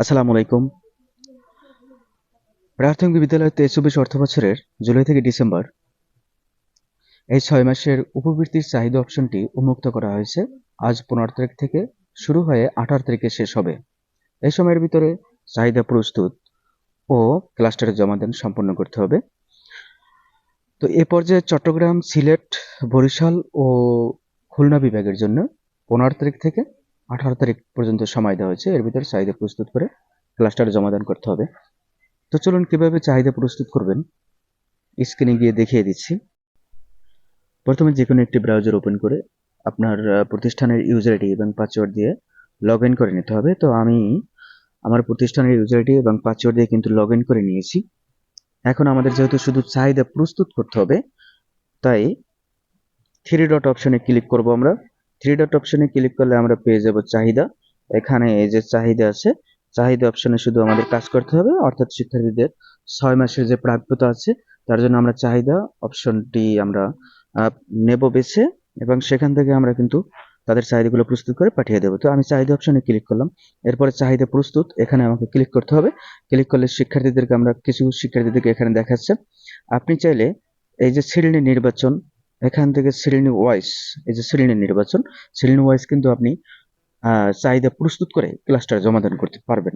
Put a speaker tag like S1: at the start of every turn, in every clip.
S1: আসসালামু আলাইকুম। প্রাথমিক বিদ্যালয় 23-24 অর্থবছরের জুলাই থেকে ডিসেম্বর এই 6 মাসের উপবৃত্তির চাহিদা অপশনটি উন্মুক্ত করা হয়েছে। আজ 15 তারিখ থেকে শুরু হয়ে 18 তারিখে শেষ হবে। এই সময়ের ভিতরে চাহিদা প্রস্তুত ও ক্লাস্টারে জমা দেন সম্পন্ন করতে হবে। তো এ পর্যায়ে চট্টগ্রাম, সিলেট, বরিশাল ও খুলনা বিভাগের জন্য 15 তারিখ থেকে 18 তারিখ পর্যন্ত সময় দেওয়া হয়েছে। এর ভিতরে চাহিদা প্রস্তুত করে ক্লাস্টারে জমাদান করতে হবে। তো চলুন কিভাবে চাহিদা প্রস্তুত করবেন স্ক্রিনে গিয়ে দেখিয়ে দিচ্ছি। প্রথমে যেকোনো একটি ব্রাউজার ওপেন করে আপনার প্রতিষ্ঠানের ইউজার আইডি এবং পাসওয়ার্ড দিয়ে লগ ইন করে নিতে হবে। তো আমি আমার প্রতিষ্ঠানের ইউজার আইডি এবং পাসওয়ার্ড দিয়ে কিন্তু লগ ইন করে নিয়েছি। এখন আমাদের যেহেতু শুধু চাহিদা প্রস্তুত করতে হবে, তাই থ্রি ডট অপশনে ক্লিক করব আমরা। থ্রি ডট অপশনে ক্লিক করলে আমরা পেয়ে যাব চাহিদা। এখানে এই যে চাহিদা আছে, চাহিদা অপশনে শুধু আমাদের কাজ করতে হবে, অর্থাৎ শিক্ষার্থীদের 6 মাসের যে প্রাপ্যতা আছে তার জন্য আমরা চাহিদা অপশনটি আমরা নেব বেছে, এবং সেখান থেকে আমরা কিন্তু তাদের চাহিদাগুলো প্রস্তুত করে পাঠিয়ে দেবো। তো আমি চাহিদা অপশনে ক্লিক করলাম। এরপরে চাহিদা প্রস্তুত এখানে আমাকে ক্লিক করতে হবে। ক্লিক করলে শিক্ষার্থীদেরকে আমরা কিছু শিক্ষার্থীদেরকে এখানে দেখাচ্ছে। আপনি চাইলে এই যে শ্রেণী নির্বাচন, এখান থেকে শ্রেণী ওয়াইজ, এই যে শ্রেণী নির্বাচন, শ্রেণী ওয়াইজ কিন্তু আপনি চাহিদা প্রস্তুত করে ক্লাস্টার জমাদান করতে পারবেন।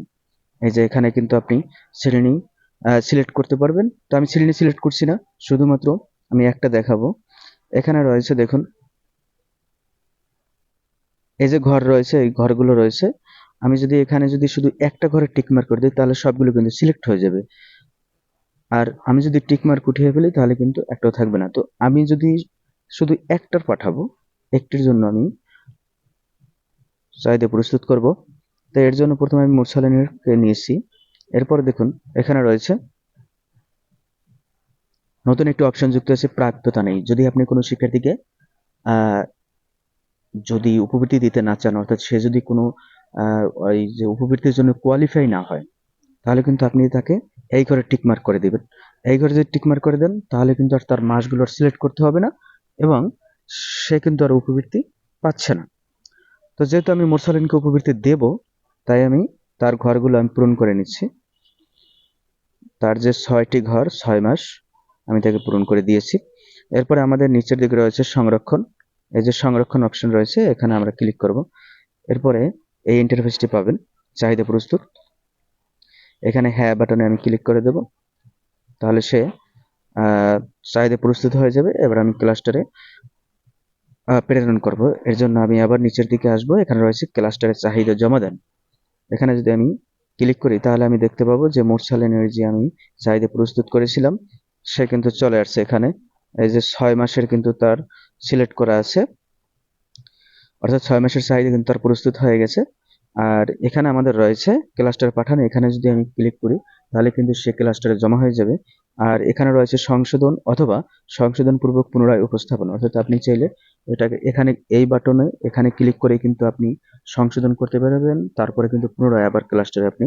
S1: এই যে এখানে কিন্তু আপনি শ্রেণী সিলেক্ট করতে পারবেন। তো আমি শ্রেণী সিলেক্ট করছি না, শুধুমাত্র আমি একটা দেখাবো। এখানে রয়েছে দেখুন, এই যে ঘর রয়েছে, এই ঘরগুলো রয়েছে। আমি যদি এখানে যদি শুধু একটা ঘরে টিকমার্ক করে দিই তাহলে সবগুলো কিন্তু সিলেক্ট হয়ে যাবে। আর আমি যদি টিকমার্ক উঠিয়ে ফেলি তাহলে কিন্তু একটাও থাকবে না। তো আমি যদি শুধু একটার পাঠাবো, একটির জন্য আমি চাহিদা প্রস্তুত করব। তো এর জন্য প্রথমে আমি মুরসালিনীকে নিয়েছি। এরপর দেখুন এখানে রয়েছে নতুন একটি অপশন যুক্ত আছে, প্রাপ্যতা নেই। যদি আপনি কোনো শিক্ষার্থীকে আহ, যদি উপবৃত্তি দিতে না চান, অর্থাৎ সে যদি কোনো ওই যে উপবৃত্তির জন্য কোয়ালিফাই না হয়, তাহলে কিন্তু আপনি তাকে এই ঘরে টিকমার্ক করে দিবেন। এই ঘরে যদি টিকমার্ক করে দেন তাহলে কিন্তু আর তার মাসগুলো সিলেক্ট করতে হবে না, এবং সে কিন্তু আর উপবৃত্তি পাচ্ছে না। তো যেহেতু আমি মুরসালিনকে উপবৃত্তি দেব, তাই আমি তার ঘরগুলো আমি পূরণ করে নিচ্ছি। তার যে 6টি ঘর 6 মাস আমি তাকে পূরণ করে দিয়েছি। এরপরে আমাদের নিচের দিকে রয়েছে সংরক্ষণ। এই যে সংরক্ষণ অপশন রয়েছে, এখানে আমরা ক্লিক করব। এরপরে এই ইন্টারফেসটি পাবেন, চাহিদা প্রস্তুত। এখানে হ্যাঁ বাটনে আমি ক্লিক করে দেব, তাহলে সে চাহিদা প্রস্তুত হয়ে যাবে। এবার আমি ক্লাস্টারে প্রেরণ করব। এর জন্য আমি আবার নিচের দিকে আসব। এখানে রয়েছে ক্লাস্টারে চাহিদা জমা দেন। এখানে যদি আমি ক্লিক করি তাহলে আমি দেখতে পাবো যে মুরসালিনের যে আমি চাহিদা প্রস্তুত করেছিলাম সে কিন্তু চলে আসছে। এখানে এই যে 6 মাসের কিন্তু তার সিলেক্ট করা আছে, অর্থাৎ 6 মাসের চাহিদা কিন্তু তার প্রস্তুত হয়ে গেছে। আর এখানে আমাদের রয়েছে ক্লাস্টার পাঠানো। এখানে যদি আমি ক্লিক করি তাহলে কিন্তু সে ক্লাস্টারে জমা হয়ে যাবে। আর এখানে রয়েছে সংশোধন অথবা সংশোধন পূর্বক পুনরায় উপস্থাপন, অর্থাৎ আপনি চাইলে এটাকে এখানে এই বাটনে এখানে ক্লিক করে কিন্তু আপনি সংশোধন করতে পারবেন। তারপরে কিন্তু পুনরায় আবার ক্লাস্টারে আপনি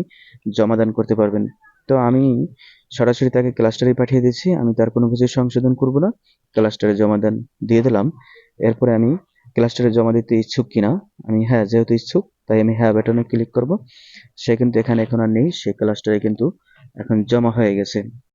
S1: জমাদান করতে পারবেন। তো আমি সরাসরি তাকে ক্লাস্টারে পাঠিয়ে দিচ্ছি, আমি তার কোনো কিছু সংশোধন করব না, ক্লাস্টারে জমাদান দিয়ে দিলাম। এরপরে আমি ক্লাস্টারে জমা দিতে ইচ্ছুক কিনা, আমি হ্যাঁ যেহেতু ইচ্ছুক তাই আমি হ্যাঁ বাটনে ক্লিক করব। সে কিন্তু এখানে এখন আর নেই, সে ক্লাস্টারে কিন্তু এখন জমা হয়ে গেছে।